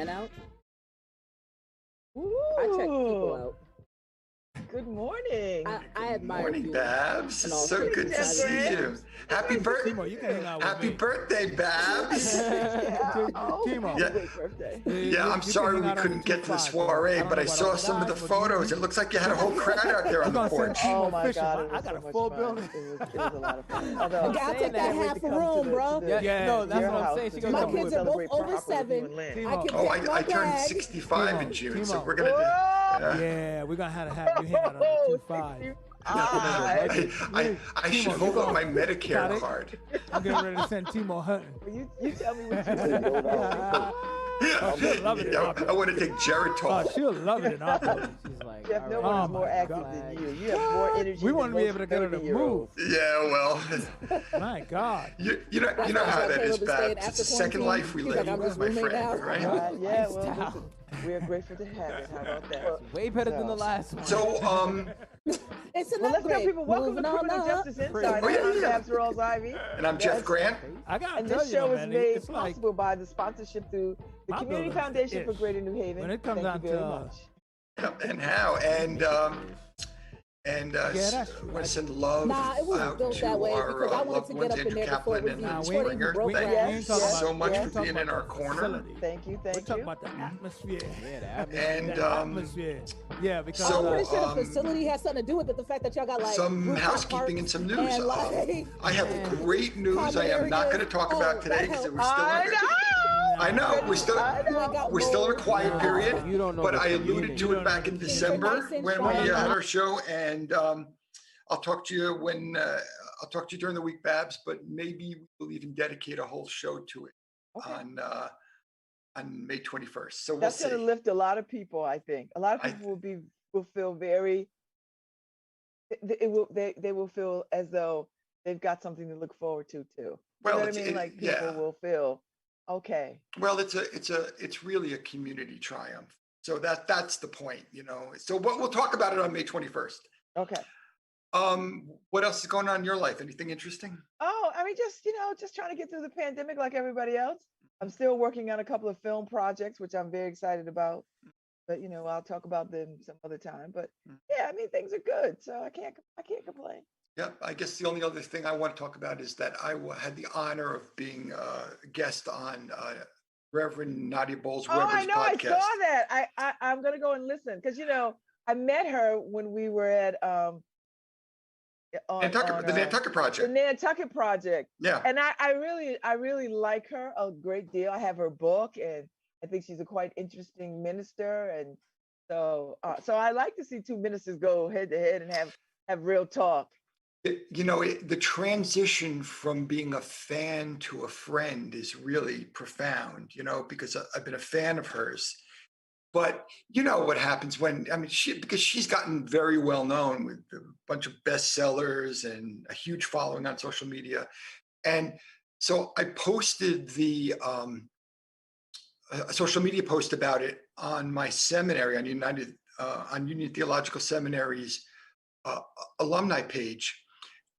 went out. I check people Ooh, out. good morning. I admire Morning, you. Babz. And all So sorts good of to Jeff see Grant. you. Happy birthday. Timo, you can hang out with Happy me. birthday, Babz. Yeah. Oh, Timo. happy Yeah. great birthday. Yeah, I'm you sorry can we hang out on couldn't the get to the 2-5, soiree, don't but know I about saw all some of the that, but photos. It looks like you had a whole crowd out there on We're the gonna send porch. Timo Oh my fishing. God, it I was got so a much full fun. building. It was a lot of fun. Although Okay, I'll take that can't wait half to a come to room, the- bro. to the- Yeah, to that's your what I'm house saying. She to gonna My come celebrate kids are both properly over with you 7. and Lynn. Timo. I can Oh, pack my I turned bag. 65 in Timo, June, so Timo. we're gonna do. Whoa! Yeah, we're gonna have you hang out on the Oh, 2-5. I should Timo, hold you up my got Medicare it? card. I'm getting ready to send Timo hunting. You tell me what you want. Oh, she'll love it in I October. want to take Oh, Geritol. she'll love it in October. She's like, Jeff, all no right. one Oh is more my active God. than you. You have more energy. We than want to be most able to get her to 30-year-olds. move. Yeah, well, My God. you know That's why how I that told is, Caleb to stay in Babs. It's after a second quarantine. life we He's live, like, I'm just my roommate friend, now. right? Yeah, well, Lifestyle. listen, we are grateful to have it. How about that? Way better than the last one. So, It's an Well, let's tell upgrade. people welcome Moving to on Criminal up. Justice Insider. Oh, yeah, I'm yeah. Babz Rawls Ivy. and I'm Jeff Grant. I gotta And tell this you, show though, is man, made it's like possible by the sponsorship through the My Community building's Foundation for ish. Greater New Haven. when it comes Thank down you very to much. And how? And Yeah, that's I true. want to send love Nah, it wasn't out built to that way our because I wanted loved to get ones, up in Andrew there before it Kaplan was and even Nah, we before it ain't, even Springer. broke we, Thank we ground. ain't you talking Yes, so about much yes. for we talking being in about our the corner. facility. Thank you, We're thank talking you. about the atmosphere. Yeah, the atmosphere. And The atmosphere. Yeah, because So, I'm pretty sure the um, facility has something to do with it. The fact that y'all got like some rooftop housekeeping and parks some news. and like I have great news. I am not going to talk about today because we're still I in. know. I know we're still. I you ain't know. got We're still in a mold. quiet Nah, period, You don't know but the I alluded community. to it back in Things are December nice and when we shiny. had our show, and I'll talk to you when I'll talk to you during the week, Babs. But maybe we'll even dedicate a whole show to it Okay. on May 21st. So we'll That's going to see. lift a lot of people, I think. A lot of I- people will feel very they will feel as though they've got something to look forward to too. You Well, know what I mean? Like people yeah. will feel okay. Well, it's really a community triumph. So that's the point, you know. So we'll talk about it on May 21st. Okay. What else is going on in your life? Anything interesting? Oh, I mean, just trying to get through the pandemic like everybody else. I'm still working on a couple of film projects, which I'm very excited about. But I'll talk about them some other time. But yeah, I mean, things are good, so I can't complain. Yeah, I guess the only other thing I want to talk about is that I had the honor of being a guest on Reverend Nadia Bowles-Weber's Oh, I know. podcast. I saw that. I'm gonna go and listen because I met her when we were at the Nantucket the Project. Nantucket Project. Yeah. And I really like her a great deal. I have her book, and I think she's a quite interesting minister. And so I like to see two ministers go head to head and have real talk. The transition from being a fan to a friend is really profound, because I've been a fan of hers. But you know what happens because she's gotten very well known with a bunch of bestsellers and a huge following on social media. And so I posted a social media post about it on my seminary, on Union Theological Seminary's alumni page.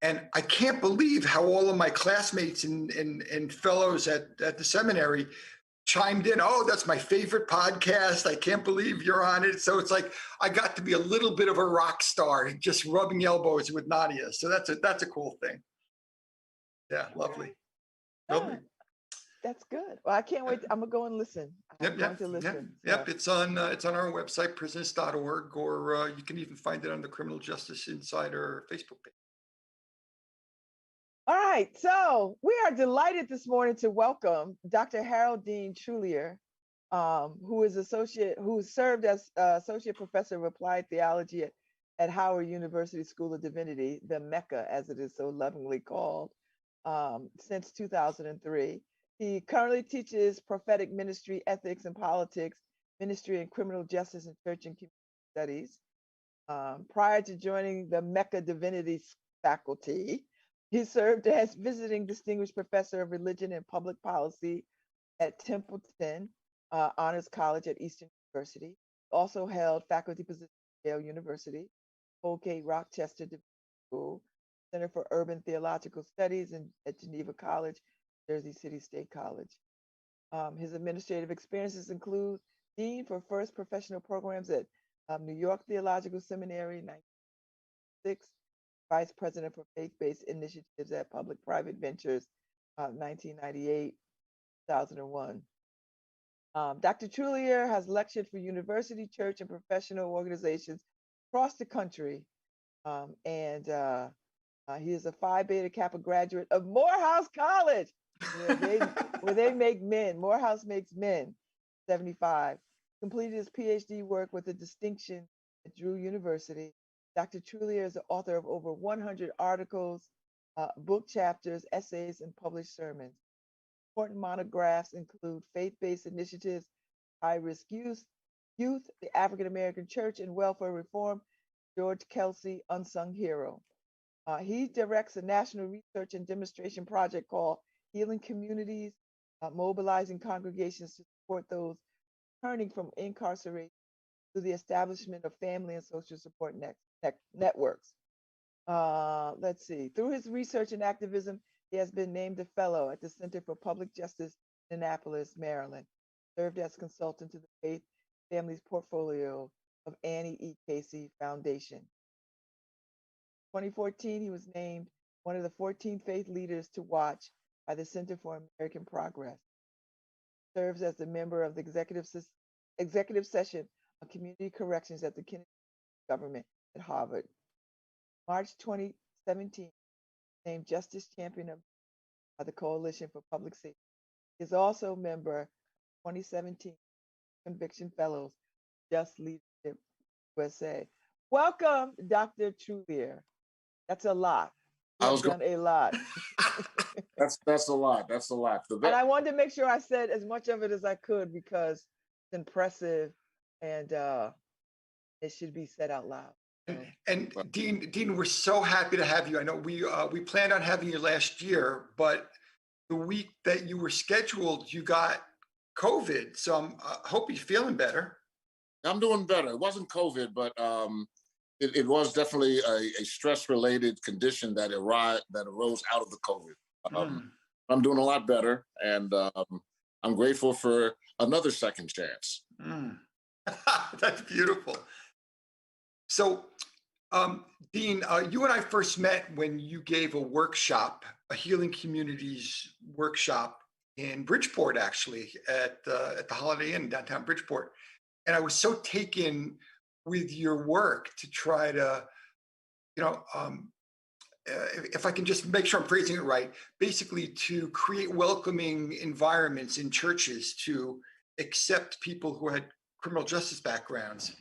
And I can't believe how all of my classmates and fellows at the seminary chimed in. Oh, that's my favorite podcast. I can't believe you're on it. So it's like I got to be a little bit of a rock star, just rubbing elbows with Nadia. So that's a cool thing. Yeah, lovely. Lovely. That's good. Well, I can't wait. I'm gonna go and listen. I'm going to listen. Yep. It's on our website, prisoners.org, or you can even find it on the Criminal Justice Insider Facebook page. All right, so we are delighted this morning to welcome Dr. Haroldine Trulier, who served as associate professor of applied theology at Howard University School of Divinity, the Mecca, as it is so lovingly called, since 2003. He currently teaches prophetic ministry, ethics and politics, ministry and criminal justice, and church and community studies. Prior to joining the Mecca Divinity faculty, he served as visiting distinguished professor of religion and public policy at Templeton Honors College at Eastern University. Also held faculty positions at Yale University, Colgate Rochester Divinity School, Center for Urban Theological Studies at Geneva College, Jersey City State College. His administrative experiences include Dean for First Professional Programs at New York Theological Seminary, 1996, Vice President for Faith-Based Initiatives at Public-Private Ventures, 1998, 2001. Dr. Trulier has lectured for university, church, and professional organizations across the country. He is a Phi Beta Kappa graduate of Morehouse College, where they make men. Morehouse makes men, 75. Completed his PhD work with a distinction at Drew University. Dr. Trulier is the author of over 100 articles, book chapters, essays, and published sermons. Important monographs include Faith-Based Initiatives, High-Risk Youth, the African American Church, and Welfare Reform, George Kelsey, Unsung Hero. He directs a national research and demonstration project called Healing Communities, mobilizing congregations to support those turning from incarceration to the establishment of family and social support networks. Let's see. Through his research and activism, he has been named a fellow at the Center for Public Justice in Annapolis, Maryland. Served as consultant to the Faith Families portfolio of Annie E. Casey Foundation. 2014, he was named one of the 14 faith leaders to watch by the Center for American Progress. Serves as a member of the executive session on community corrections at the Kennedy government at Harvard. March 2017, named Justice Champion of the Coalition for Public Safety. He is also a member of 2017 Conviction Fellows, Just Leadership USA. Welcome, Dr. Trulier. That's a lot. You've done a lot. That's a lot. That's a lot. And I wanted to make sure I said as much of it as I could because it's impressive and it should be said out loud. And Dean, we're so happy to have you. I know we planned on having you last year, but the week that you were scheduled, you got COVID. So I hope you're feeling better. I'm doing better. It wasn't COVID, but it was definitely a stress-related condition that arose out of the COVID. I'm doing a lot better, and I'm grateful for another second chance. That's beautiful. So, Dean, you and I first met when you gave a workshop, a Healing Communities workshop in Bridgeport, actually, at the Holiday Inn downtown Bridgeport. And I was so taken with your work to try to, if I can just make sure I'm phrasing it right, basically to create welcoming environments in churches to accept people who had criminal justice backgrounds.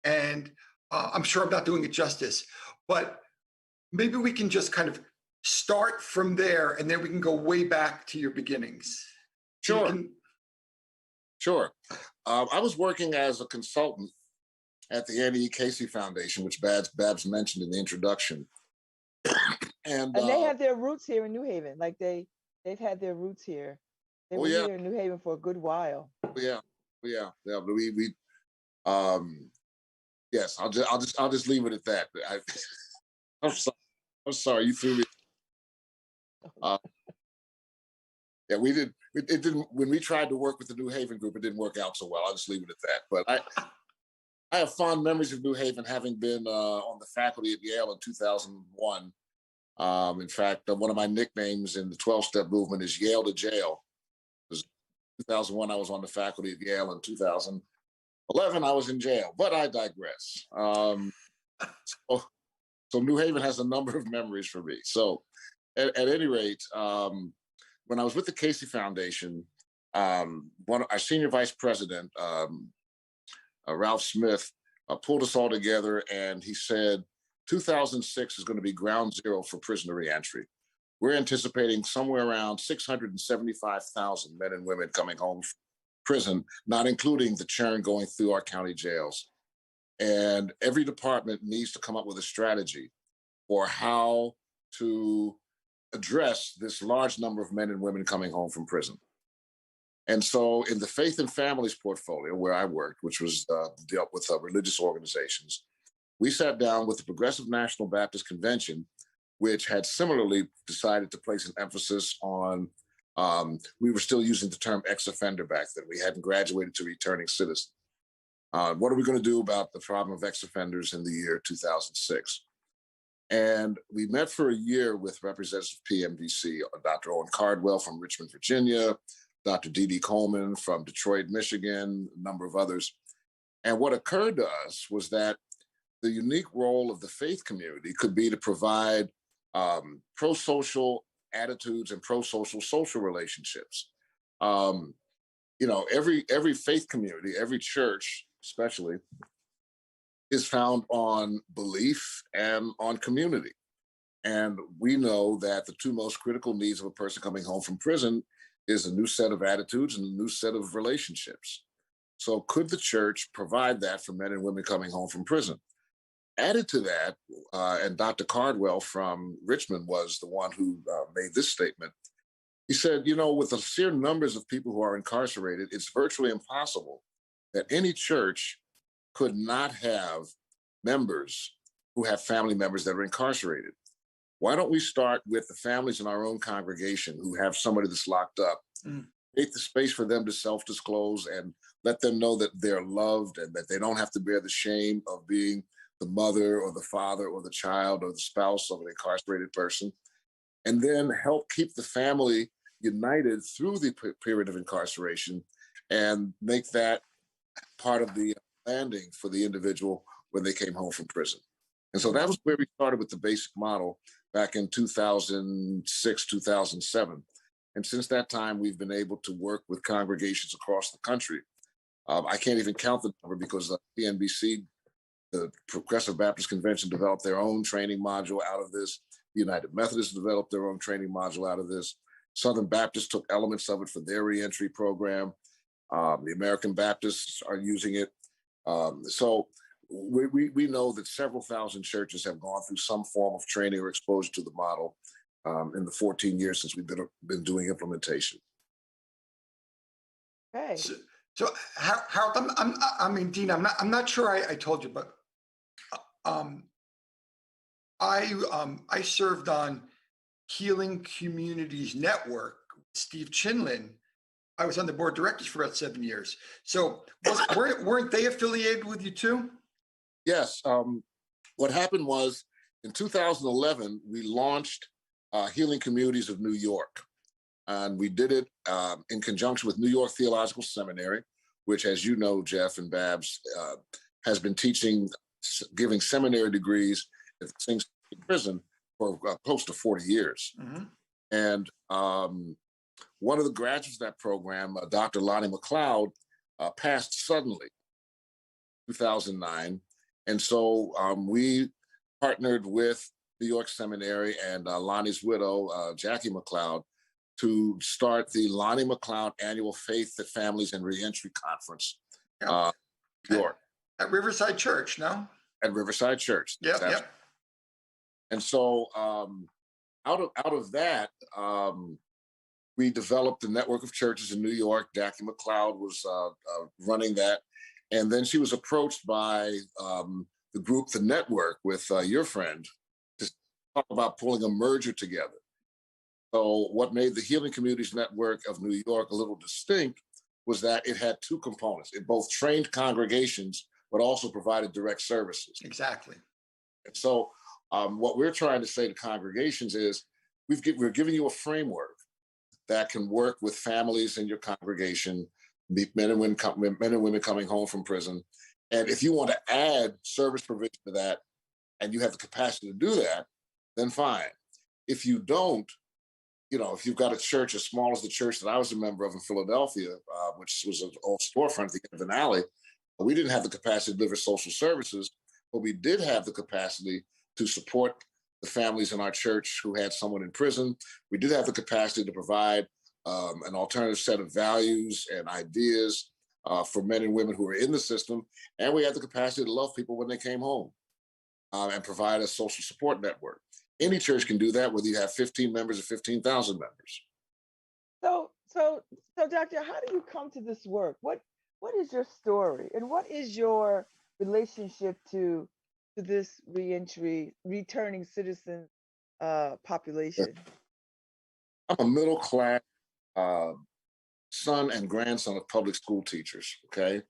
And I'm sure I'm not doing it justice, but maybe we can just kind of start from there and then we can go way back to your beginnings. Sure. Sure. I was working as a consultant at the Annie E. Casey Foundation, which Babz mentioned in the introduction. and they have their roots here in New Haven. Like they've had their roots here. They were here in New Haven for a good while. Yeah. But yes, I'll just leave it at that. I'm sorry, you threw me. Yeah, it didn't. When we tried to work with the New Haven group, it didn't work out so well. I'll just leave it at that. But I have fond memories of New Haven, having been on the faculty at Yale in 2001. In fact, one of my nicknames in the 12-step movement is Yale to Jail. In 2001, I was on the faculty at Yale. In 2011, I was in jail. But I digress. So New Haven has a number of memories for me. So at any rate, when I was with the Casey Foundation, our senior vice president, Ralph Smith, pulled us all together and he said, 2006 is going to be ground zero for prisoner reentry. We're anticipating somewhere around 675,000 men and women coming home from prison, not including the churn going through our county jails. And every department needs to come up with a strategy for how to address this large number of men and women coming home from prison. And so in the Faith and Families portfolio where I worked, which was dealt with religious organizations, we sat down with the Progressive National Baptist Convention, which had similarly decided to place an emphasis on We were still using the term ex-offender back then. We hadn't graduated to returning citizen. What are we going to do about the problem of ex-offenders in the year 2006? And we met for a year with Representative PMDC, Dr. Owen Cardwell from Richmond, Virginia, Dr. D.D. Coleman from Detroit, Michigan, a number of others. And what occurred to us was that the unique role of the faith community could be to provide pro-social attitudes and pro-social social relationships. Every faith community, every church especially, is found on belief and on community. And we know that the two most critical needs of a person coming home from prison is a new set of attitudes and a new set of relationships. So could the church provide that for men and women coming home from prison? Added to that, and Dr. Cardwell from Richmond was the one who made this statement. He said, with the sheer numbers of people who are incarcerated, it's virtually impossible that any church could not have members who have family members that are incarcerated. Why don't we start with the families in our own congregation who have somebody that's locked up, create the space for them to self-disclose and let them know that they're loved and that they don't have to bear the shame of being the mother or the father or the child or the spouse of an incarcerated person, and then help keep the family united through the period of incarceration and make that part of the landing for the individual when they came home from prison. And so that was where we started with the basic model back in 2006, 2007. And since that time, we've been able to work with congregations across the country. I can't even count the number because PNBC, the Progressive Baptist Convention, developed their own training module out of this. The United Methodists developed their own training module out of this. Southern Baptists took elements of it for their reentry program. The American Baptists are using it. So we know that several thousand churches have gone through some form of training or exposure to the model in the 14 years since we've been doing implementation. Okay. So Harold, Dean, I'm not sure I told you, but I served on Healing Communities Network, Steve Chinlin. I was on the board of directors for about 7 years. So weren't they affiliated with you too? Yes. What happened was in 2011, we launched Healing Communities of New York. And we did it in conjunction with New York Theological Seminary, which, as you know, Jeff and Babz, has been giving seminary degrees at the Sing Sing prison for close to 40 years. Mm-hmm. And one of the graduates of that program, Dr. Lonnie McLeod, passed suddenly in 2009. And so we partnered with New York Seminary and Lonnie's widow, Jackie McLeod, to start the Lonnie McLeod Annual Faith, Families, and Reentry Conference, New York. At Riverside Church, no? At Riverside Church. Yeah. And so out of that, we developed a network of churches in New York. Jackie McLeod was running that. And then she was approached by the group, The Network, with your friend, to talk about pulling a merger together. So what made the Healing Communities Network of New York a little distinct was that it had two components. It both trained congregations, but also provided direct services. Exactly. And so what we're trying to say to congregations is we're giving you a framework that can work with families in your congregation, men and women coming home from prison. And if you want to add service provision to that, and you have the capacity to do that, then fine. If you don't, if you've got a church as small as the church that I was a member of in Philadelphia, which was an old storefront at the end of an alley, we didn't have the capacity to deliver social services, but we did have the capacity to support the families in our church who had someone in prison. We did have the capacity to provide an alternative set of values and ideas for men and women who were in the system. And we had the capacity to love people when they came home and provide a social support network. Any church can do that, whether you have 15 members or 15,000 members. So, Doctor, how do you come to this work? What is your story, and what is your relationship to this returning citizen population? I'm a middle class uh, son and grandson of public school teachers. Okay.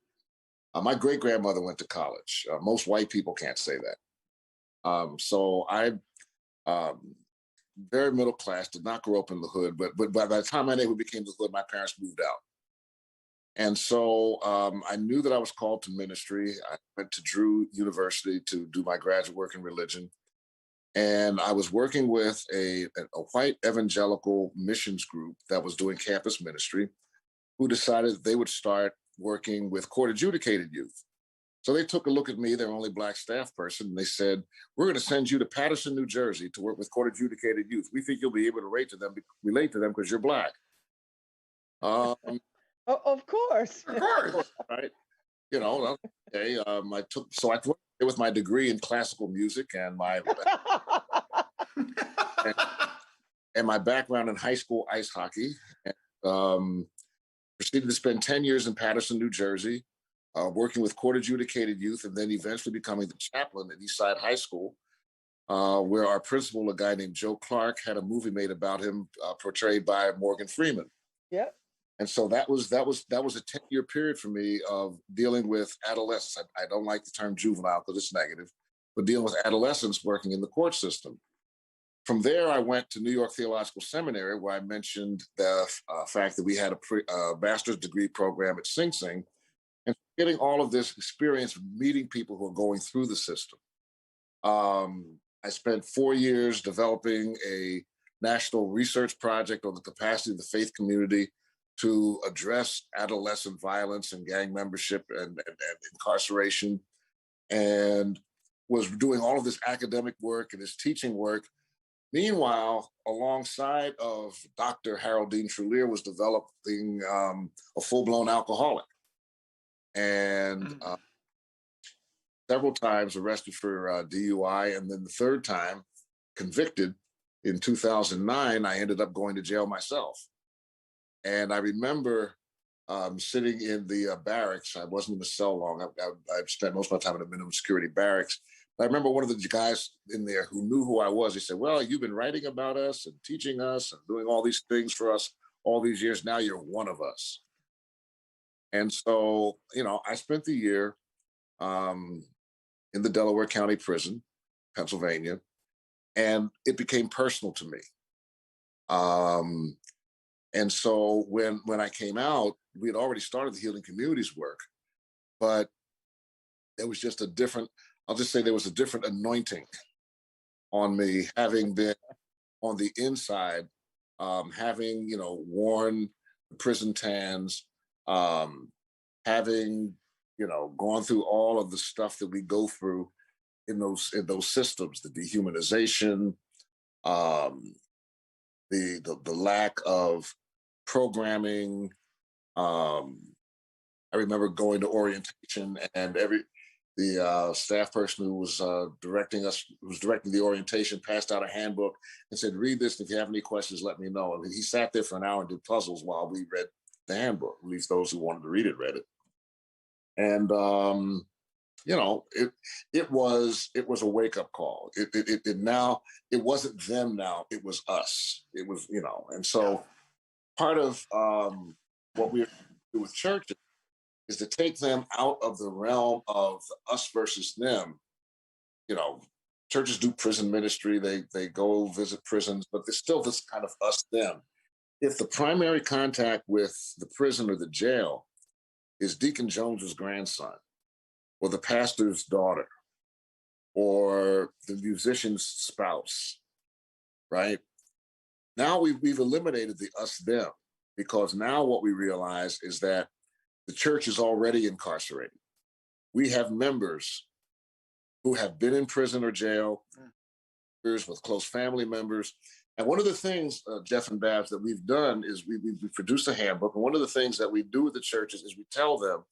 My great grandmother went to college. Most white people can't say that. So I, um, very middle class, did not grow up in the hood, but by the time my neighborhood became the hood, my parents moved out. And so I knew that I was called to ministry. I went to Drew University to do my graduate work in religion. And I was working with a white evangelical missions group that was doing campus ministry, who decided that they would start working with court adjudicated youth. So they took a look at me, their only Black staff person, and they said, we're going to send you to Paterson, New Jersey to work with court adjudicated youth. We think you'll be able to relate to them because you're Black. Of course. Of course. Right. You know, okay. I worked with my degree in classical music and my and my background in high school ice hockey. And, proceeded to spend 10 years in Paterson, New Jersey, working with court adjudicated youth, and then eventually becoming the chaplain at Eastside High School, where our principal, a guy named Joe Clark, had a movie made about him, portrayed by Morgan Freeman. Yep. And so that was a 10-year period for me of dealing with adolescents. I don't like the term juvenile because it's negative, but dealing with adolescents working in the court system. From there, I went to New York Theological Seminary, where I mentioned the fact that we had a master's degree program at Sing Sing, and getting all of this experience meeting people who are going through the system. I spent 4 years developing a national research project on the capacity of the faith community to address adolescent violence and gang membership and incarceration, and was doing all of this academic work and this teaching work. Meanwhile, alongside of Dr. Harold Dean Trulier was developing a full-blown alcoholic, and several times arrested for DUI, and then the third time convicted in 2009. I ended up going to jail myself. And I remember sitting in the barracks. I wasn't in the cell long. I spent most of my time in a minimum security barracks. I remember one of the guys in there who knew who I was. He said, well, you've been writing about us and teaching us and doing all these things for us all these years. Now you're one of us. And so, you know, I spent the year in the Delaware County Prison, Pennsylvania, and it became personal to me. And so when I came out, we had already started the Healing Communities work, but there was just I'll just say there was a different anointing on me, having been on the inside, having, you know, worn prison tans, having, you know, gone through all of the stuff that we go through in those systems, the dehumanization, the lack of programming. I remember going to orientation, and the staff person who was directing the orientation, passed out a handbook and said, read this. If you have any questions, let me know. And he sat there for an hour and did puzzles while we read the handbook. At least those who wanted to read it read it. And you know, it was a wake-up call. It wasn't them now, it was us. It was, you know, and so part of what we do with churches is to take them out of the realm of us versus them. You know, churches do prison ministry, they go visit prisons, but there's still this kind of us them. If the primary contact with the prison or the jail is Deacon Jones's grandson, or the pastor's daughter, or the musician's spouse, right? Now we've eliminated the us them, because now what we realize is that the church is already incarcerated. We have members who have been in prison or jail, with close family members. And one of the things, Jeff and Babz, that we've done is we produced a handbook. And one of the things that we do with the churches is we tell them,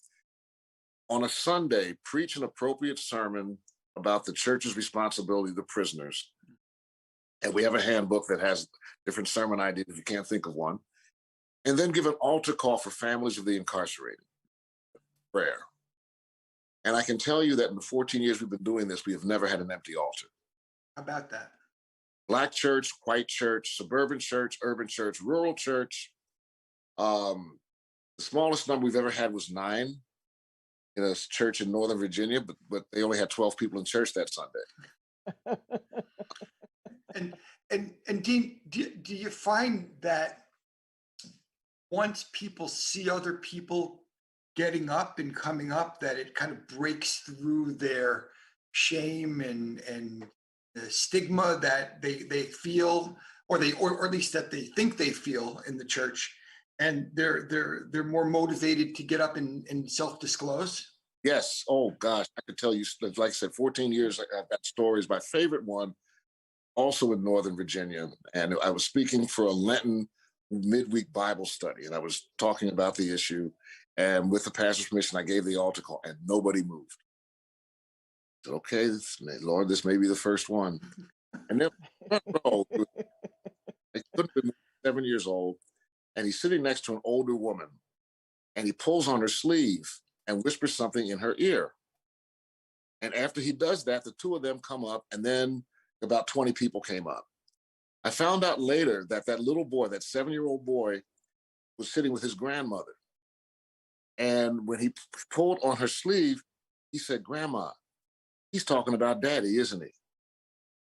on a Sunday, preach an appropriate sermon about the church's responsibility to prisoners. And we have a handbook that has different sermon ideas if you can't think of one. And then give an altar call for families of the incarcerated. Prayer. And I can tell you that in the 14 years we've been doing this, we have never had an empty altar. How about that? Black church, white church, suburban church, urban church, rural church, The smallest number we've ever had was 9 in a church in Northern Virginia, but they only had 12 people in church that Sunday. And Dean, do you find that once people see other people getting up and coming up, that it kind of breaks through their shame and the stigma that they feel, or at least that they think they feel in the church, and they're more motivated to get up and self-disclose? Yes. Oh gosh, I could tell you, like I said, 14 years I've got stories. My favorite one, also in Northern Virginia, and I was speaking for a Lenten midweek Bible study, and I was talking about the issue, and with the pastor's permission, I gave the altar call, and nobody moved. I said, okay, Lord, this may be the first one. And then front row, I couldn't have been 7 years old, and he's sitting next to an older woman, and he pulls on her sleeve and whispers something in her ear. And after he does that, the two of them come up, and then about 20 people came up. I found out later that that little boy, that 7-year-old boy, was sitting with his grandmother. And when he pulled on her sleeve, he said, "Grandma, he's talking about Daddy, isn't he?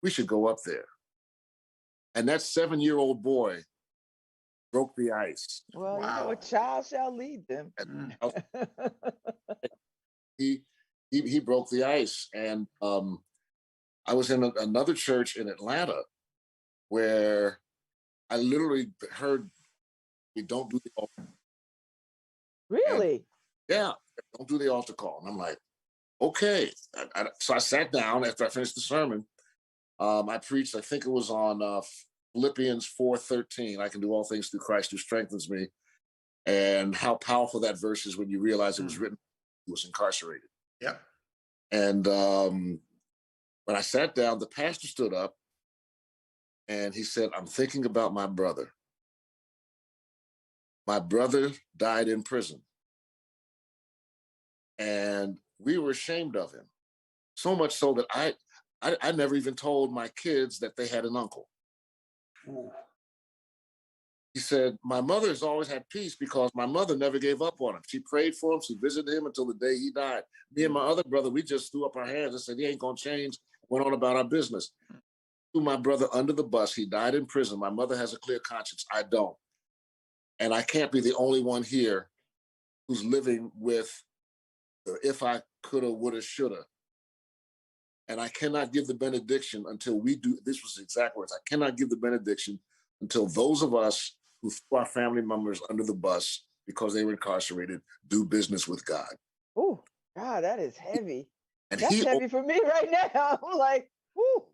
We should go up there." And that 7-year-old boy broke the ice. Well, Wow. you know, a child shall lead them. He broke the ice. And I was in another church in Atlanta where I literally heard, "We don't do the altar." Really? Yeah, don't do the altar call. And I'm like, okay. So I sat down after I finished the sermon. I preached, I think it was on Philippians 4:13. I can do all things through Christ who strengthens me. And how powerful that verse is when you realize it was written, he was incarcerated. Yep. And when I sat down, the pastor stood up and he said, "I'm thinking about my brother. My brother died in prison. And we were ashamed of him. So much so that I never even told my kids that they had an uncle." Ooh. He said, "My mother has always had peace because my mother never gave up on him. She prayed for him. She visited him until the day he died. Me and my other brother, we just threw up our hands and said, he ain't going to change." Went on about our business. Threw my brother under the bus. He died in prison. My mother has a clear conscience. I don't. And I can't be the only one here who's living with the if I coulda, woulda, shoulda. And I cannot give the benediction until we do." This was the exact words. "I cannot give the benediction until those of us who threw our family members under the bus because they were incarcerated do business with God." Oh, God, that is heavy. And That's heavy for me right now. I'm like, whoo.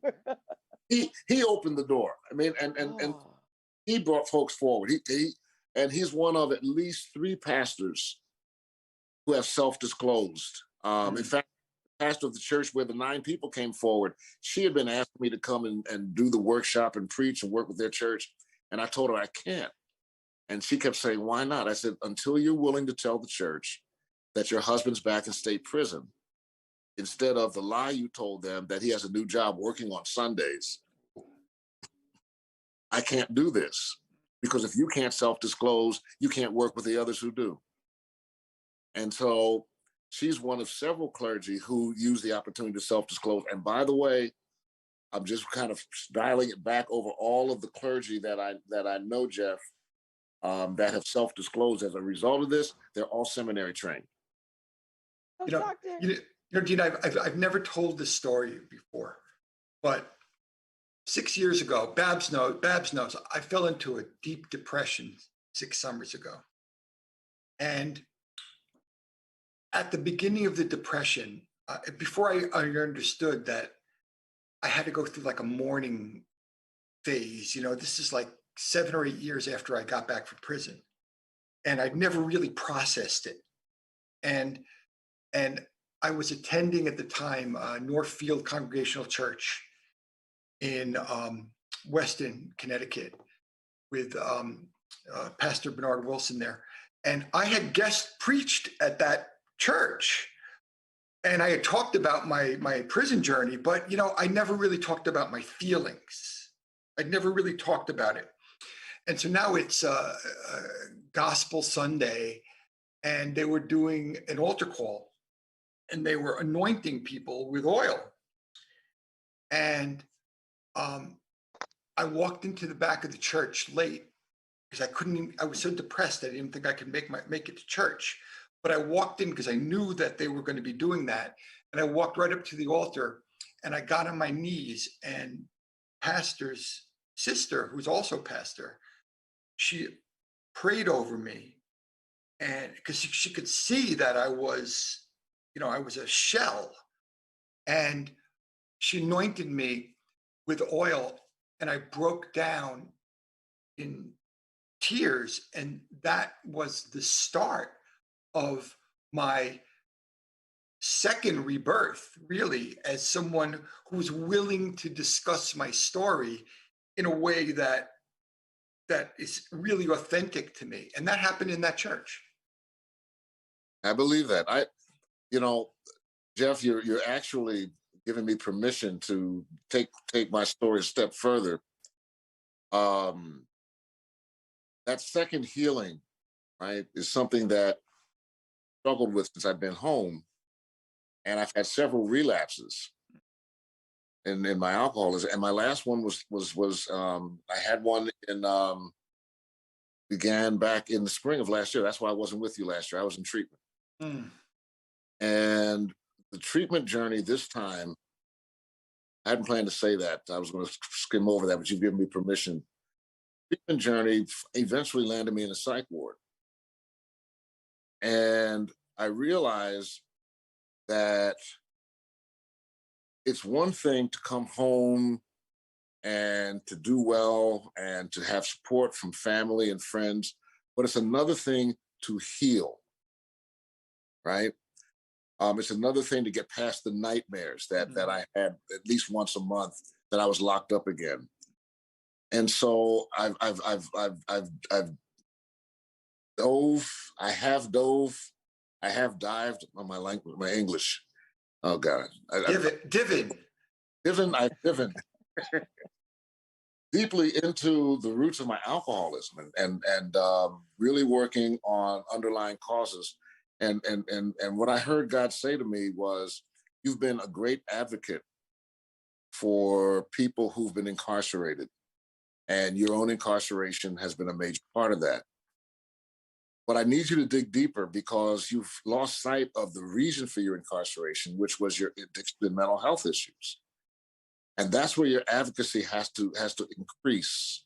he opened the door. I mean, and Oh. he brought folks forward. He's one of at least 3 pastors who have self-disclosed. In fact, the pastor of the church where the 9 people came forward, she had been asking me to come and do the workshop and preach and work with their church. And I told her I can't. And she kept saying, "Why not?" I said, "Until you're willing to tell the church that your husband's back in state prison, instead of the lie you told them that he has a new job working on Sundays, I can't do this. Because if you can't self-disclose, you can't work with the others who do." And so she's one of several clergy who use the opportunity to self-disclose. And by the way, I'm just kind of dialing it back over all of the clergy that I know, Jeff, that have self-disclosed as a result of this. They're all seminary trained. So, You know, doctor, you know, Dean, I've never told this story before, but 6 years ago, Babz knows, I fell into a deep depression 6 summers ago. And at the beginning of the depression, before I understood that I had to go through like a mourning phase, this is like 7 or 8 years after I got back from prison. And I'd never really processed it. And I was attending at the time Northfield Congregational Church in Weston, Connecticut, with Pastor Bernard Wilson there. And I had guest preached at that church. And I had talked about my prison journey, but I never really talked about my feelings. I'd never really talked about it. And so now it's Gospel Sunday, and they were doing an altar call, and they were anointing people with oil. And I walked into the back of the church late because I was so depressed I didn't think I could make it to church. But I walked in because I knew that they were going to be doing that. And I walked right up to the altar and I got on my knees, and pastor's sister, who's also pastor, she prayed over me, and because she could see that I was a shell, and she anointed me with oil, and I broke down in tears. And that was the start of my second rebirth, really, as someone who's willing to discuss my story in a way that is really authentic to me. And that happened in that church. I believe that. Jeff, you're actually giving me permission to take my story a step further. That second healing, right, is something that I struggled with since I've been home. And I've had several relapses in my alcoholism. And my last one was I had one began back in the spring of last year. That's why I wasn't with you last year. I was in treatment. And the treatment journey this time, I hadn't planned to say that. I was going to skim over that, but you've given me permission. Treatment journey eventually landed me in a psych ward. And I realized that it's one thing to come home and to do well and to have support from family and friends, but it's another thing to heal, right? It's another thing to get past the nightmares that I had at least once a month that I was locked up again. And so I have dived on my language, my English. Oh God. Divin deeply into the roots of my alcoholism and really working on underlying causes. And what I heard God say to me was, you've been a great advocate for people who've been incarcerated, and your own incarceration has been a major part of that. But I need you to dig deeper, because you've lost sight of the reason for your incarceration, which was your addiction and mental health issues. And that's where your advocacy has to increase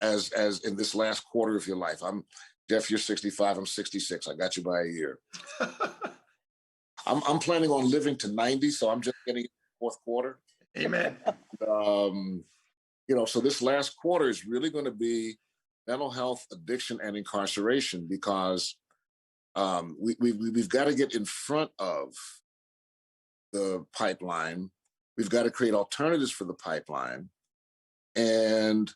as in this last quarter of your life. Jeff, you're 65, I'm 66. I got you by a year. I'm planning on living to 90, so I'm just getting fourth quarter. Amen. So this last quarter is really going to be mental health, addiction, and incarceration, because we've got to get in front of the pipeline. We've got to create alternatives for the pipeline, and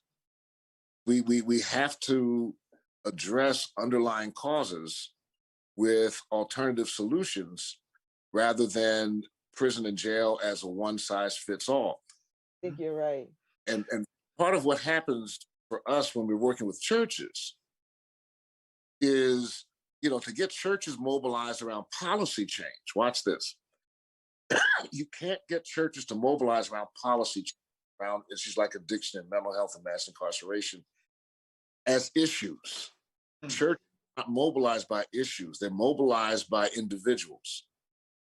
we have to address underlying causes with alternative solutions rather than prison and jail as a one-size-fits-all. I think you're right. And part of what happens for us when we're working with churches is, to get churches mobilized around policy change. Watch this. You can't get churches to mobilize around policy change, around issues like addiction and mental health and mass incarceration as issues. Churches are not mobilized by issues. They're mobilized by individuals.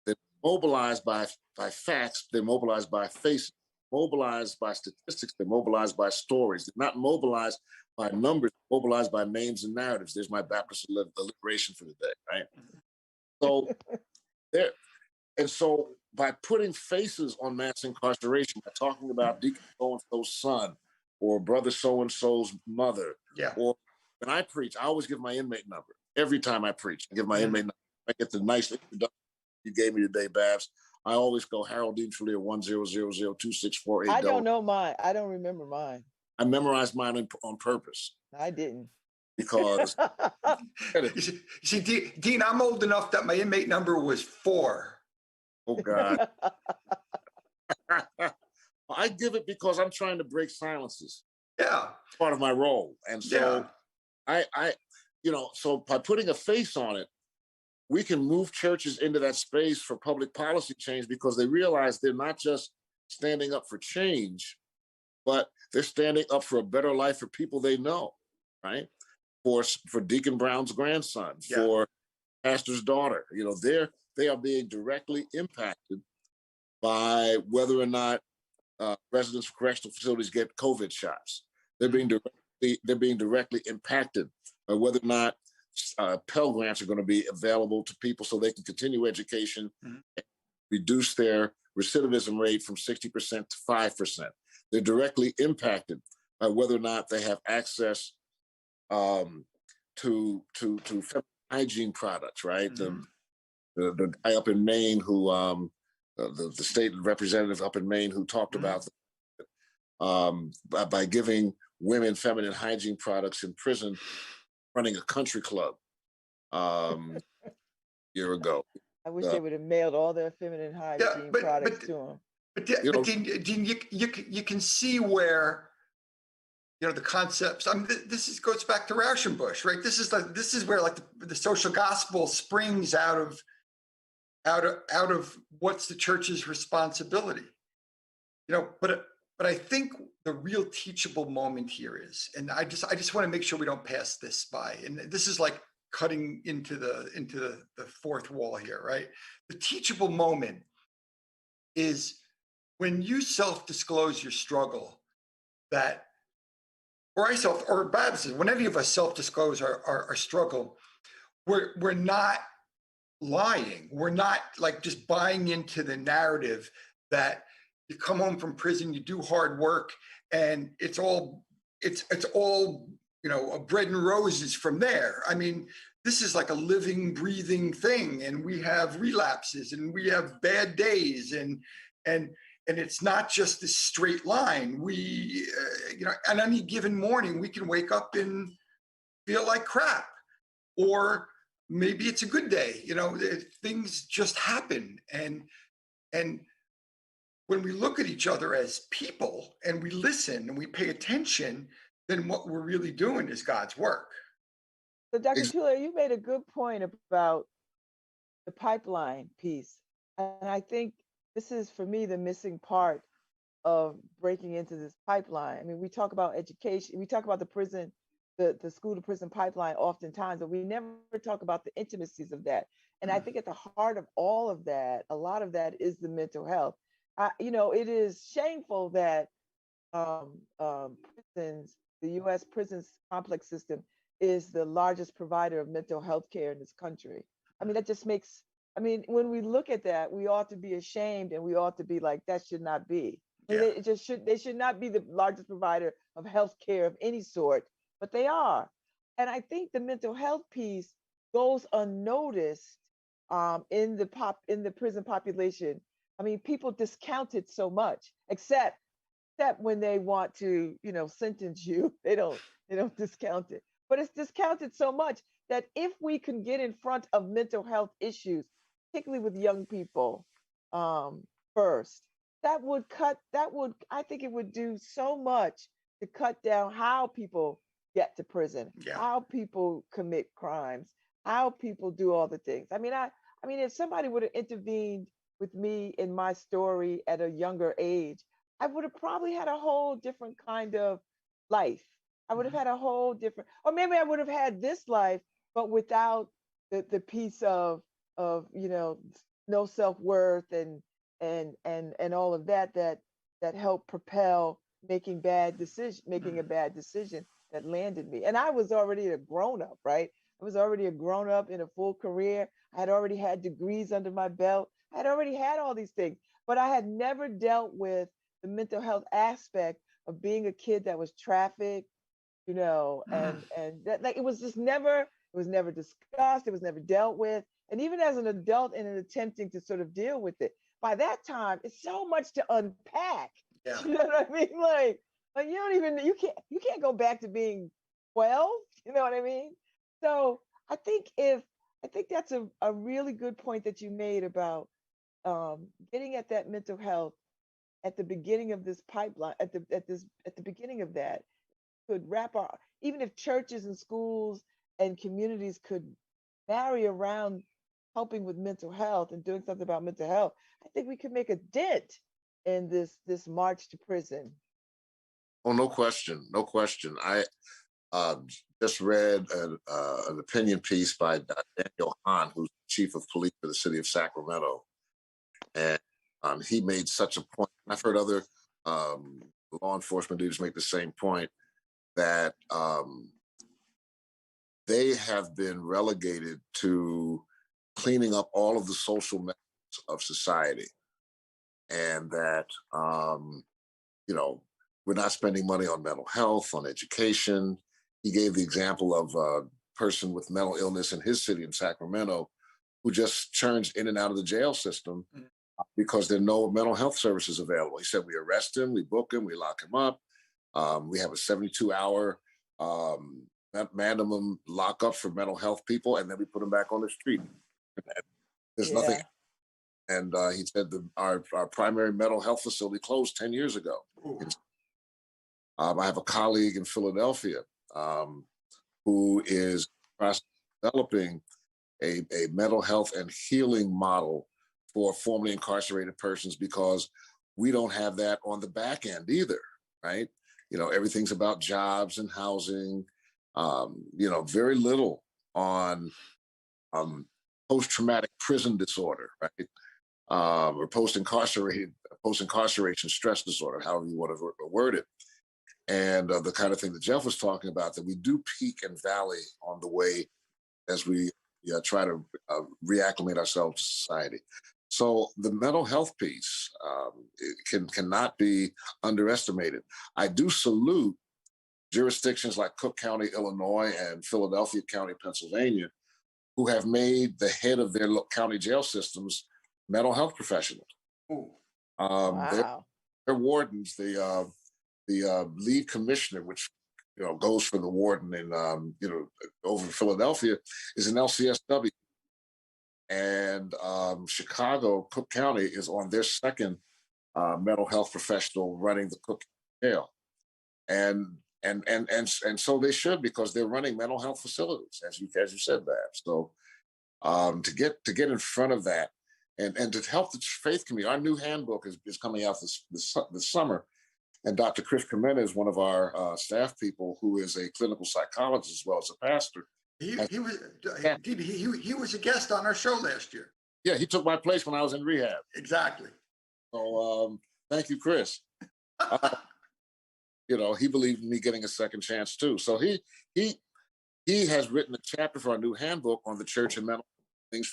They're mobilized by facts. They're mobilized by faces. Mobilized by statistics. They're mobilized by stories. They're not mobilized by numbers. Mobilized by names and narratives. There's my Baptist alliteration for the day, right? So so by putting faces on mass incarceration, by talking about Deacon so-and-so's son or brother so-and-so's mother, or when I preach, I always give my inmate number. Every time I preach, I give my inmate number. I get the nice introduction you gave me today, Babz. I always go Harold Dean Trelier 10002648. I don't know mine. I don't remember mine. I memorized mine on purpose. I didn't. Because you see, Dean, I'm old enough that my inmate number was 4. Oh God. I give it because I'm trying to break silences. Yeah. part of my role. And so so by putting a face on it, we can move churches into that space for public policy change because they realize they're not just standing up for change, but they're standing up for a better life for people they know, right? For Deacon Brown's grandson, for pastor's daughter, they are being directly impacted by whether or not residents of correctional facilities get COVID shots. They're being directly impacted by whether or not Pell Grants are going to be available to people so they can continue education and reduce their recidivism rate from 60% to 5%. They're directly impacted by whether or not they have access to hygiene products, right? The guy up in Maine who, the state representative up in Maine who talked about by giving women feminine hygiene products in prison, running a country club a year ago. I wish they would have mailed all their feminine hygiene products to them. But Dean, you can see where the concepts. I mean, this goes back to Rauschenbusch, right? This is where like the social gospel springs out of what's the church's responsibility, But I think the real teachable moment here is, and I just want to make sure we don't pass this by. And this is like cutting into the fourth wall here, right? The teachable moment is when you self-disclose your struggle, or Babz, when any of us self-disclose our struggle, we're not lying. We're not like just buying into the narrative that you come home from prison, you do hard work, and it's all bread and roses from there. I mean, this is like a living, breathing thing, and we have relapses, and we have bad days, and it's not just this straight line. We, on any given morning, we can wake up and feel like crap, or maybe it's a good day. Things just happen, and when we look at each other as people and we listen and we pay attention, then what we're really doing is God's work. So, Dr. Tuller, you made a good point about the pipeline piece, and I think this is, for me, the missing part of breaking into this pipeline. I mean, we talk about education, we talk about the prison, the school to prison pipeline oftentimes, but we never talk about the intimacies of that. And I think at the heart of all of that, a lot of that is the mental health. It is shameful that prisons, the U.S. prisons complex system, is the largest provider of mental health care in this country. I mean, that just makes, when we look at that, we ought to be ashamed, and we ought to be like, that should not be. They should not be the largest provider of health care of any sort, but they are. And I think the mental health piece goes unnoticed in the prison population. I mean, people discount it so much, except when they want to, sentence you, they don't discount it. But it's discounted so much that if we can get in front of mental health issues, particularly with young people, first, I think it would do so much to cut down how people get to prison, how people commit crimes, how people do all the things. I mean, if somebody would have intervened with me in my story at a younger age, I would have probably had a whole different kind of life. I would have had a whole different, or maybe I would have had this life, but without the piece of no self-worth and all of that helped propel making a bad decision that landed me. And I was already a grown-up, right? I was already a grown-up in a full career. I had already had degrees under my belt. I had already had all these things, but I had never dealt with the mental health aspect of being a kid that was trafficked, and that, like, it was never discussed. It was never dealt with. And even as an adult and in attempting to sort of deal with it, by that time, it's so much to unpack. Yeah. You know what I mean? Like you can't go back to being 12. You know what I mean? So I think that's a really good point that you made about getting at that mental health at the beginning of this pipeline, at the beginning of that, could wrap our, even if churches and schools and communities could marry around helping with mental health and doing something about mental health, I think we could make a dent in this march to prison. Oh, no question, no question. I uh, just read an opinion piece by Daniel Hahn, who's chief of police for the city of Sacramento, and he made such a point. I've heard other law enforcement leaders make the same point, that they have been relegated to cleaning up all of the social mess of society, and that we're not spending money on mental health, on education. He gave the example of a person with mental illness in his city in Sacramento who just churns in and out of the jail system because there are no mental health services available. He said, we arrest him, we book him, we lock him up. We have a 72-hour minimum lockup for mental health people, and then we put them back on the street. There's nothing. And he said our primary mental health facility closed 10 years ago. I have a colleague in Philadelphia who is developing a mental health and healing model for formerly incarcerated persons, because we don't have that on the back end either, right? Everything's about jobs and housing, very little on post-traumatic prison disorder, right? Or post-incarceration stress disorder, however you want to word it. And the kind of thing that Jeff was talking about, that we do peak and valley on the way as we try to reacclimate ourselves to society. So the mental health piece cannot be underestimated. I do salute jurisdictions like Cook County, Illinois, and Philadelphia County, Pennsylvania, who have made the head of their county jail systems mental health professionals. Wow. Their wardens, the lead commissioner, which goes for the warden in over in Philadelphia, is an LCSW, and Chicago, Cook County is on their second mental health professional running the Cook jail, and so they should, because they're running mental health facilities, as you said, Babz. So to get in front of that, and to help the faith community, our new handbook is coming out this summer. And Dr. Chris Kamena is one of our staff people, who is a clinical psychologist as well as a pastor. He was a guest on our show last year. Yeah, he took my place when I was in rehab. Exactly. So thank you, Chris. He believed in me getting a second chance too. So he has written a chapter for our new handbook on the church and mental things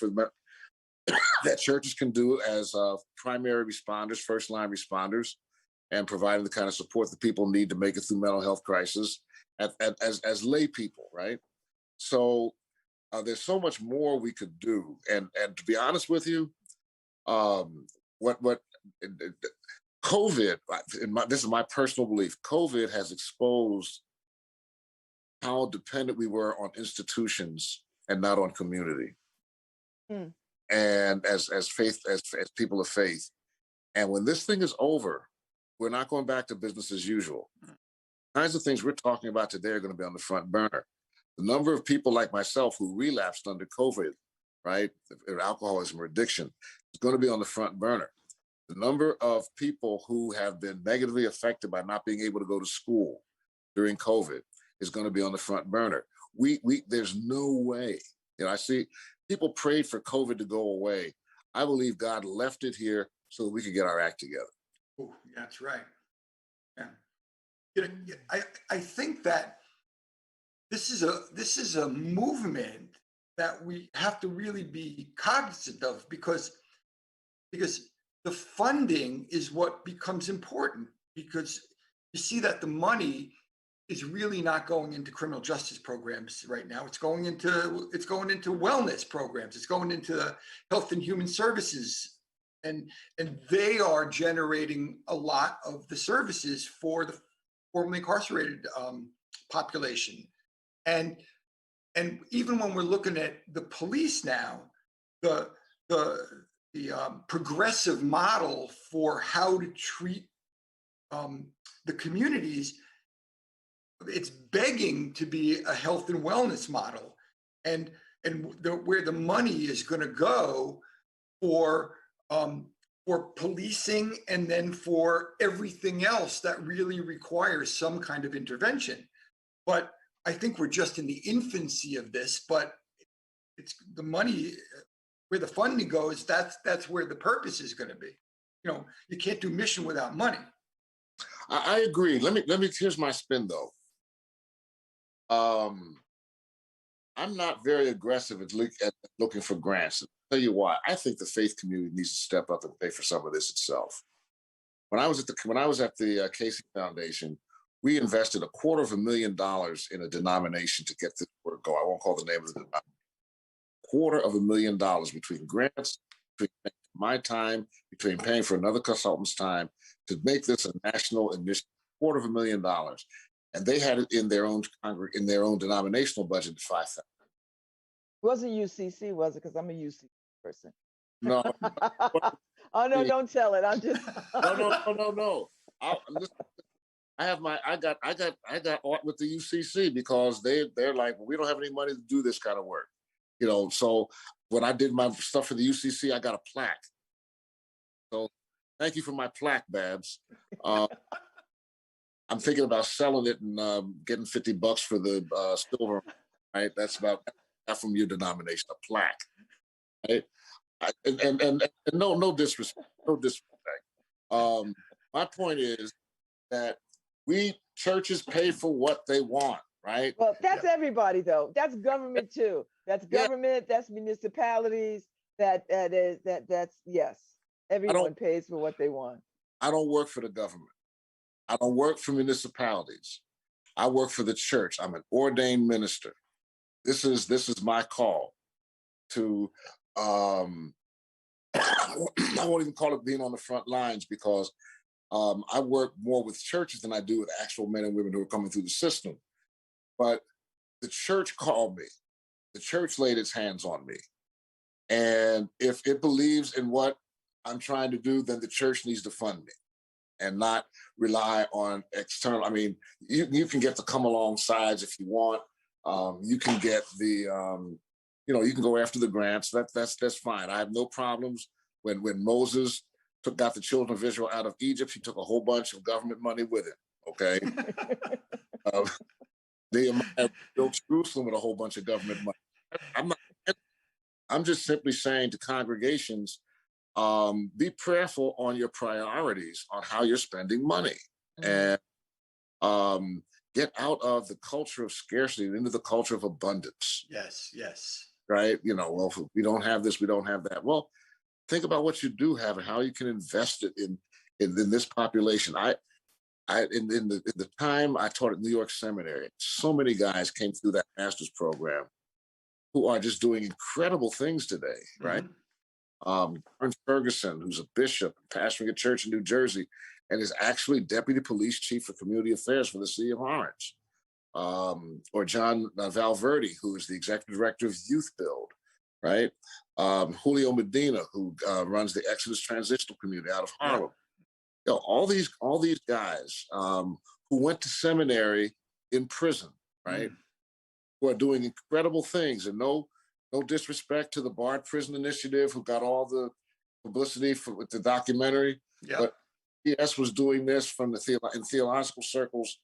that churches can do as primary responders, first line responders, and providing the kind of support that people need to make it through mental health crisis as lay people, right? So there's so much more we could do. And to be honest with you, what COVID, this is my personal belief, COVID has exposed how dependent we were on institutions and not on community. And as people of faith. And when this thing is over, we're not going back to business as usual. The kinds of things we're talking about today are going to be on the front burner. The number of people like myself who relapsed under COVID, right, or alcoholism or addiction, is going to be on the front burner. The number of people who have been negatively affected by not being able to go to school during COVID is going to be on the front burner. There's no way. I see people prayed for COVID to go away. I believe God left it here so that we could get our act together. Oh, that's right. Yeah. I think that this is a movement that we have to really be cognizant of, because the funding is what becomes important, because you see that the money is really not going into criminal justice programs right now. It's going into wellness programs. It's going into health and human services, and they are generating a lot of the services for the formerly incarcerated population. And even when we're looking at the police now, the progressive model for how to treat the communities it's begging to be a health and wellness model, and where the money is going to go for policing, and then for everything else that really requires some kind of intervention. But I think we're just in the infancy of this. But it's the money, where the funding goes. That's where the purpose is going to be. You know, you can't do mission without money. I agree. Let me. Here's my spin though. I'm not very aggressive at looking for grants. I'll tell you why. I think the faith community needs to step up and pay for some of this itself. When I was at the Casey Foundation, we invested $250,000 in a denomination to get this work going. I won't call the name of the denomination. $250,000 between grants, between my time, between paying for another consultant's time to make this a national initiative. $250,000, and they had it in their own denominational budget at $5,000. Wasn't UCC, was it? Because I'm a UCC person. No. Oh no! Don't tell it. I'm just. No. I got art with the UCC because they're like, well, we don't have any money to do this kind of work, you know. So when I did my stuff for the UCC, I got a plaque. So thank you for my plaque, Babz. I'm thinking about selling it and getting $50 for the silver. Right, that's about that from your denomination, a plaque. Right, and no disrespect, no disrespect. My point is that churches pay for what they want, right? Well, that's everybody though. That's government too. That's government. That's municipalities. That's yes. Everyone pays for what they want. I don't work for the government. I don't work for municipalities. I work for the church. I'm an ordained minister. This is my call to. I won't even call it being on the front lines because I work more with churches than I do with actual men and women who are coming through the system. But the church called me. The church laid its hands on me. And if it believes in what I'm trying to do, then the church needs to fund me and not rely on external. I mean, you can get the come along sides if you want. You can get the, you can go after the grants. That's fine. I have no problems. When Moses got the children of Israel out of Egypt, he took a whole bunch of government money with him. Okay. Nehemiah built Jerusalem with a whole bunch of government money. I'm just simply saying to congregations, be prayerful on your priorities on how you're spending money, and get out of the culture of scarcity and into the culture of abundance. Yes. Right. Well, if we don't have this, we don't have that. Well, think about what you do have and how you can invest it in this population. In the time I taught at New York Seminary, so many guys came through that master's program who are just doing incredible things today, right? Aaron Ferguson, who's a bishop, pastoring a church in New Jersey, and is actually deputy police chief for community affairs for the city of Orange. Or John Valverde, who is the executive director of Youth Build, right? Julio Medina, who runs the Exodus Transitional Community out of Harlem. All these guys who went to seminary in prison, right? Who are doing incredible things, and no disrespect to the Barred Prison Initiative, who got all the publicity with the documentary. But PS was doing this in theological circles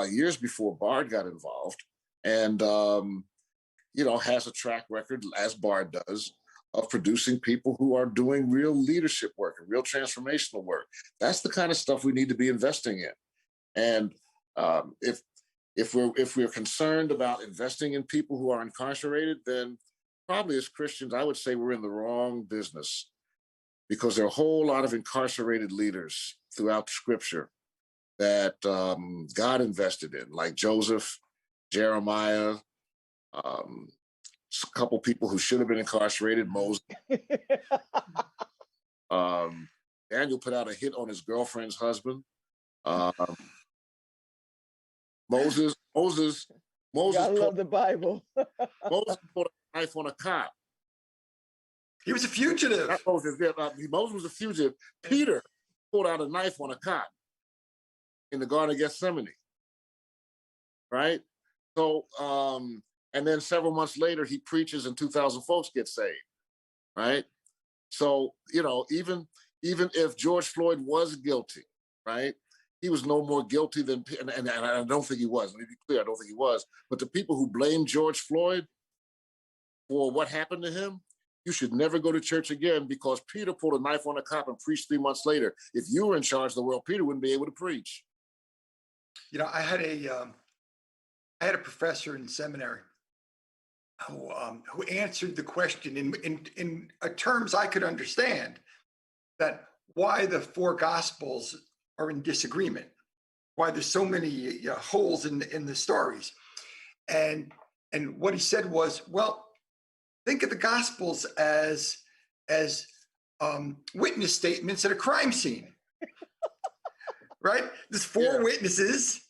years before Bard got involved, and has a track record, as Bard does, of producing people who are doing real leadership work and real transformational work. That's the kind of stuff we need to be investing in. And if we're concerned about investing in people who are incarcerated, then probably as Christians, I would say we're in the wrong business, because there are a whole lot of incarcerated leaders throughout Scripture that God invested in, like Joseph, Jeremiah, a couple people who should have been incarcerated, Moses. Daniel put out a hit on his girlfriend's husband. Moses. I love the Bible. Moses put a knife on a cop. He was a fugitive. Moses was a fugitive. Peter pulled out a knife on a cop in the Garden of Gethsemane. right? So, and then several months later, he preaches and 2,000 folks get saved, right? So, you know, even if George Floyd was guilty, right? He was no more guilty than, and I don't think he was. Let me be clear, I don't think he was. But the people who blame George Floyd for what happened to him, you should never go to church again, because Peter pulled a knife on a cop and preached 3 months later. If you were in charge of the world, Peter wouldn't be able to preach. You know, I had a professor in seminary who answered the question in terms I could understand, that why the four gospels are in disagreement, why there's so many holes in the stories, and what he said was, well, think of the gospels as witness statements at a crime scene, right? There's four witnesses.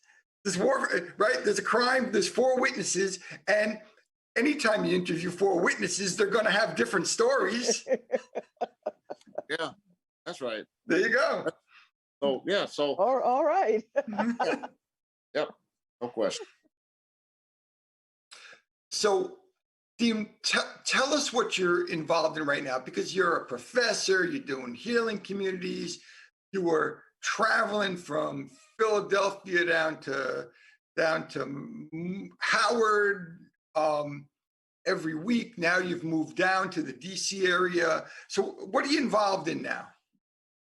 There's right? There's a crime. There's four witnesses, and anytime you interview four witnesses, they're going to have different stories. Yeah, that's right. There you go. So yeah, so all right. Yep, no question. So, Dean, tell us what you're involved in right now, because you're a professor, you're doing healing communities, you were traveling from Philadelphia down to Howard every week. Now you've moved down to the DC area. So what are you involved in now?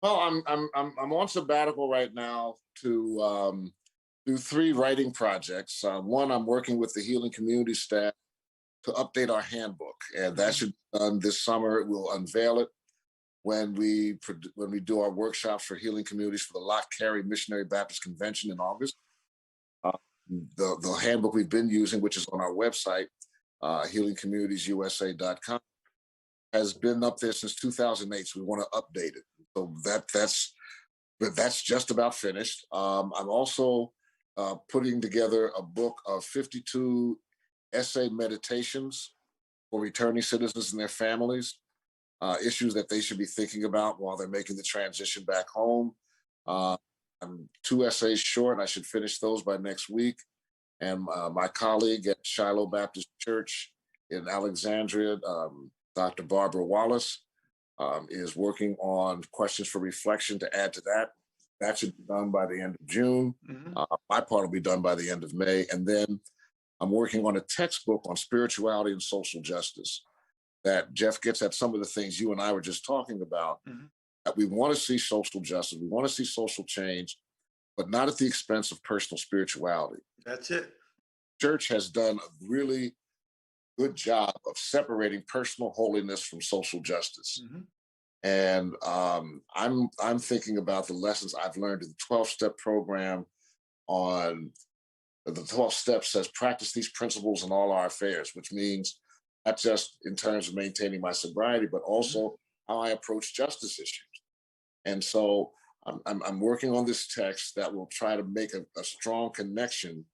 Well, I'm on sabbatical right now to do 3 writing projects. One, I'm working with the healing community staff to update our handbook, and that should be done this summer. We'll unveil it when we do our workshops for healing communities for the Loch Carey Missionary Baptist Convention in August. The handbook we've been using, which is on our website, healingcommunitiesusa.com, has been up there since 2008. So we want to update it. So that's just about finished. I'm also putting together a book of 52 essay meditations for returning citizens and their families, issues that they should be thinking about while they're making the transition back home. I'm 2 essays short. I should finish those by next week. And my colleague at Shiloh Baptist Church in Alexandria, Dr. Barbara Wallace, is working on questions for reflection to add to that. That should be done by the end of June. My part will be done by the end of May. And then I'm working on a textbook on spirituality and social justice that Jeff gets at some of the things you and I were just talking about. That we want to see social justice, we want to see social change, but not at the expense of personal spirituality. That's it. Church has done a really good job of separating personal holiness from social justice. And I'm thinking about the lessons I've learned in the 12-step program. On the 12 steps says, practice these principles in all our affairs, which means not just in terms of maintaining my sobriety, but also how I approach justice issues. And so I'm working on this text that will try to make a strong connection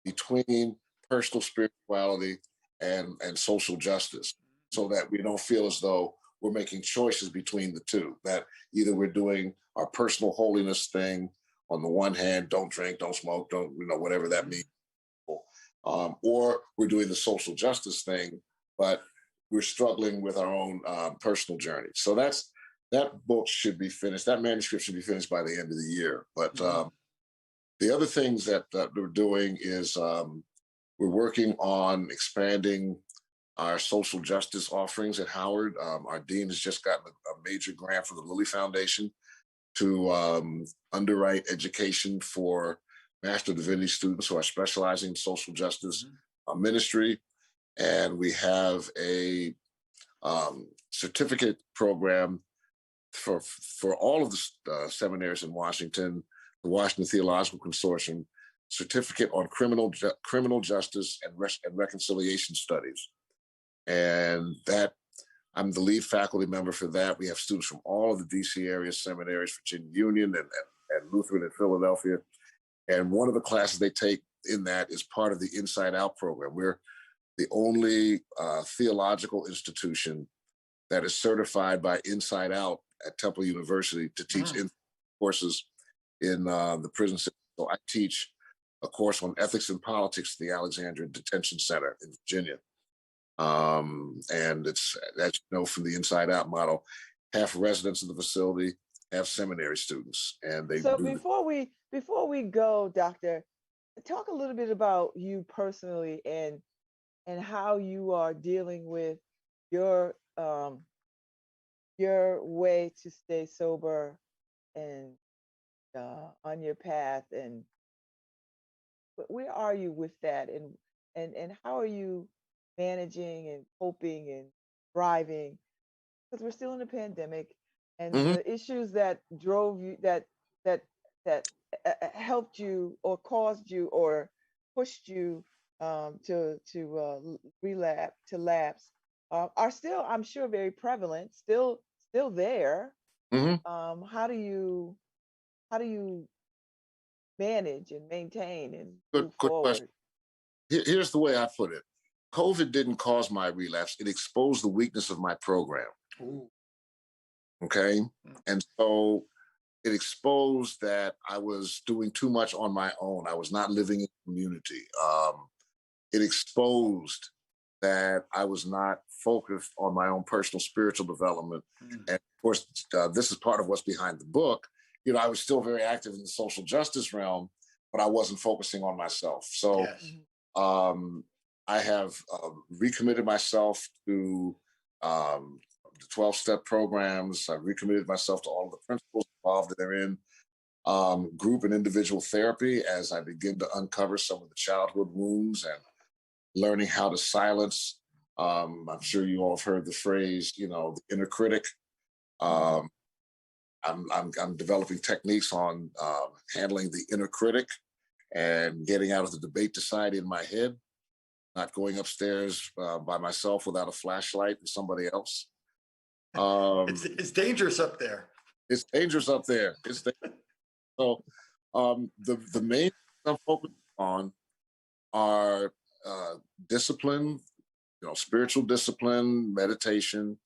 between personal spirituality and social justice, so that we don't feel as though we're making choices between the two, that either we're doing our personal holiness thing on the one hand, don't drink, don't smoke, don't, whatever that means, or we're doing the social justice thing, but we're struggling with our own personal journey. So that book should be finished. That manuscript should be finished by the end of the year. But the other things that we're doing is we're working on expanding our social justice offerings at Howard. Our dean has just gotten a major grant from the Lilly Foundation to underwrite education for Master of Divinity students who are specializing in social justice ministry. And we have a certificate program for all of the seminaries in Washington, the Washington Theological Consortium, certificate on criminal justice and reconciliation studies. And that, I'm the lead faculty member for that. We have students from all of the DC area seminaries, Virginia Union and Lutheran in Philadelphia. And one of the classes they take in that is part of the Inside Out program. We're the only theological institution that is certified by Inside Out at Temple University to teach courses in the prison system. So I teach a course on ethics and politics at the Alexandria Detention Center in Virginia. And it's, as you know, from the Inside Out model, half residents of the facility, half seminary students, and they So do. before we go, Doctor, talk a little bit about you personally and how you are dealing with your way to stay sober and on your path, and where are you with that, and how are you managing and coping and thriving, because we're still in a pandemic, and the issues that drove you, that helped you or caused you or pushed you to lapse are still, I'm sure, very prevalent, still there. How do you manage and maintain and move Good forward? question. Here's the way I put it. COVID didn't cause my relapse. It exposed the weakness of my program. Ooh. Okay. And so it exposed that I was doing too much on my own. I was not living in community. It exposed that I was not focused on my own personal spiritual development. And of course, this is part of what's behind the book. You know, I was still very active in the social justice realm, but I wasn't focusing on myself. So Yes. I have recommitted myself to the 12-step programs. I've recommitted myself to all of the principles involved therein, group and individual therapy, as I begin to uncover some of the childhood wounds and learning how to silence. I'm sure you all have heard the phrase, you know, the inner critic. I'm developing techniques on handling the inner critic and getting out of the debate society in my head, not going upstairs by myself without a flashlight and somebody else. It's dangerous up there. It's dangerous up there. So the main things I'm focused on are discipline, you know, spiritual discipline, meditation,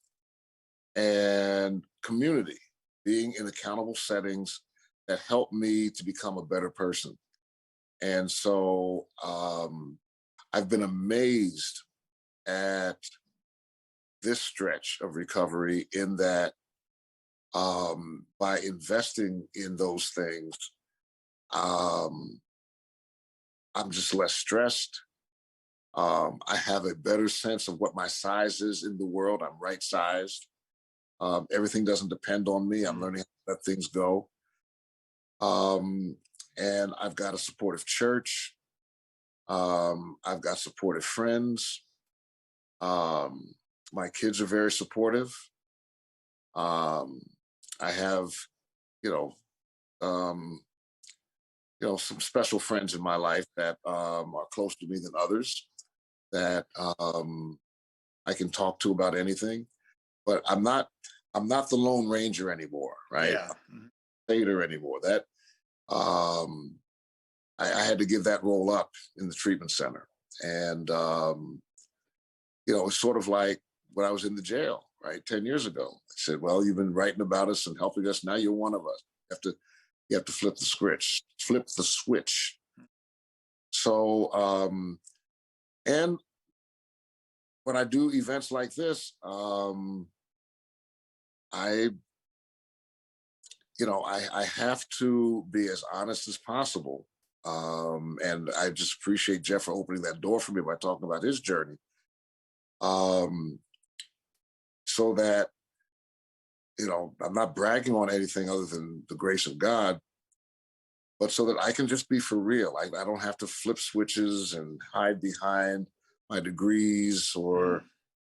and community, being in accountable settings that help me to become a better person. And so I've been amazed at this stretch of recovery, in that by investing in those things, I'm just less stressed. I have a better sense of what my size is in the world. I'm right sized. Everything doesn't depend on me. I'm learning how to let things go. And I've got a supportive church. I've got supportive friends. My kids are very supportive. I have, some special friends in my life that are closer to me than others, that I can talk to about anything. But I'm not the Lone Ranger anymore, right? Yeah. Later anymore. That I had to give that role up in the treatment center, and it's sort of like when I was in the jail, right, 10 years ago. They said, "Well, you've been writing about us and helping us. Now you're one of us. You have to flip the switch. Flip the switch." So, and when I do events like this, I have to be as honest as possible. And I just appreciate Jeff for opening that door for me by talking about his journey. So that, I'm not bragging on anything other than the grace of God, but so that I can just be for real. I don't have to flip switches and hide behind my degrees or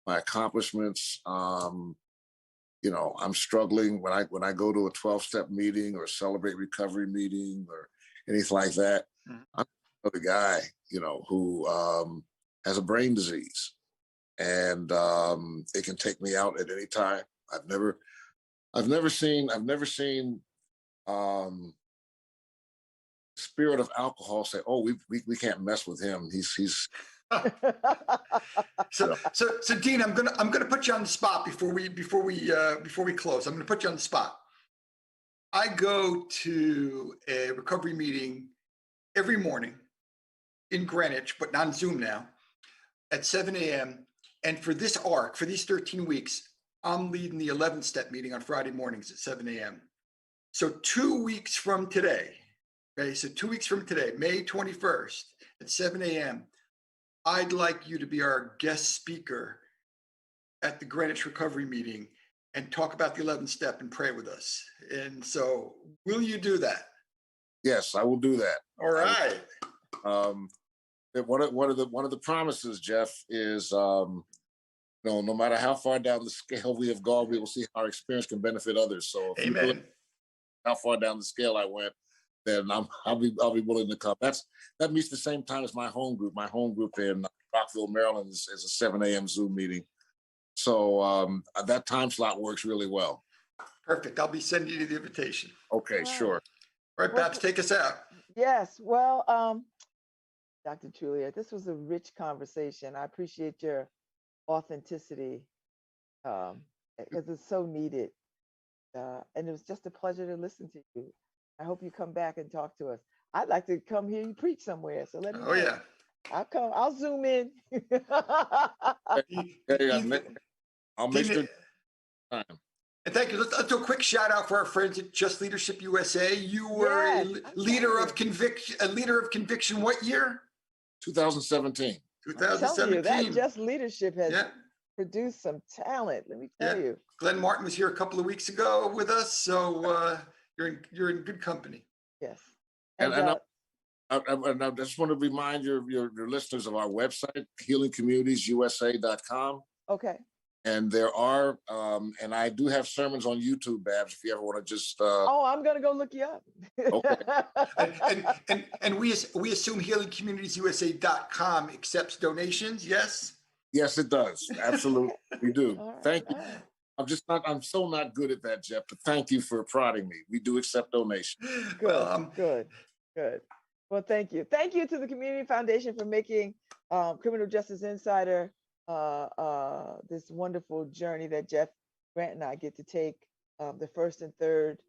my accomplishments. I'm struggling when I go to a 12-step meeting or a Celebrate Recovery meeting or anything like that. I'm the guy, who has a brain disease, and it can take me out at any time. I've never seen spirit of alcohol say, "Oh, we can't mess with him. He's." So Dean, I'm gonna put you on the spot before we close. I'm gonna put you on the spot. I go to a recovery meeting every morning in Greenwich, but not on Zoom now, at 7 a.m. And for this arc, for these 13 weeks, I'm leading the 11th step meeting on Friday mornings at 7 a.m. So 2 weeks from today, okay, so 2 weeks from today, May 21st at 7 a.m., I'd like you to be our guest speaker at the Greenwich Recovery meeting and talk about the 11th step and pray with us. And so will you do that? Yes, I will do that. All right. One of the promises, Jeff, is no matter how far down the scale we have gone, we will see how our experience can benefit others. So if Amen. you feel how far down the scale I went, then I'll be willing to come. That meets the same time as my home group. My home group in Rockville, Maryland is a 7 a.m. Zoom meeting. So that time slot works really well. Perfect. I'll be sending you the invitation. Okay, Wow. sure. All right, Babz, take us out. Yes. Well, Dr. Trulia, this was a rich conversation. I appreciate your authenticity because it's so needed. And it was just a pleasure to listen to you. I hope you come back and talk to us. I'd like to come hear you preach somewhere. So let me know. Oh, yeah. I'll Zoom in. I'll make sure. Time. And thank you. Let's do a quick shout out for our friends at Just Leadership USA. You were Yes, a leader of conviction. A leader of conviction. What year? 2017. I'm telling you, that 2017. Just Leadership has Yeah. produced some talent. Let me tell you. Glenn Martin was here a couple of weeks ago with us, so you're in good company. Yes. And I just want to remind your listeners of our website, healingcommunitiesusa.com. Okay. And there are, and I do have sermons on YouTube, Babz, if you ever want to just. Oh, I'm gonna go look you up. Okay. and we assume healingcommunitiesusa.com accepts donations. Yes. Yes, it does. Absolutely, we do. All right, Thank you. all right. I'm so not good at that, Jeff, but thank you for prodding me. We do accept donations. Good, good. Well, thank you. Thank you to the Community Foundation for making Criminal Justice Insider this wonderful journey that Jeff Grant and I get to take the first and third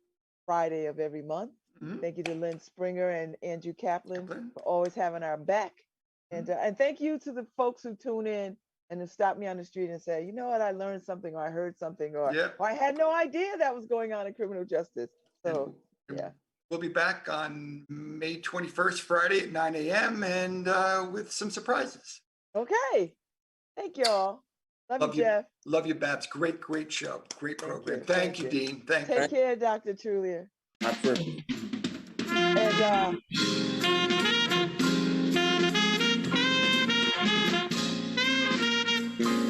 Friday of every month. Mhm. Thank you to Lynn Springer and Andrew Kaplan for always having our back. And thank you to the folks who tune in and who stop me on the street and say, you know what, I learned something, or I heard something, or I had no idea that was going on in criminal justice. So, yeah. We'll be back on May 21st, Friday at 9 a.m. and with some surprises. Okay. Thank you all. Love you, Jeff. Love you, Babz. Great show. Great program. you. Thank Thank you, you. Dean. Thank you. Take care, Dr. Trulia. My privilege. And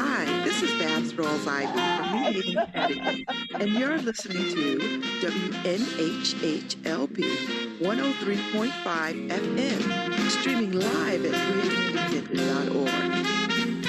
Hi, this is Babz Rawls from New Haven, Connecticut, and you're listening to WNHHLP 103.5 FM, streaming live at freeindependent.org.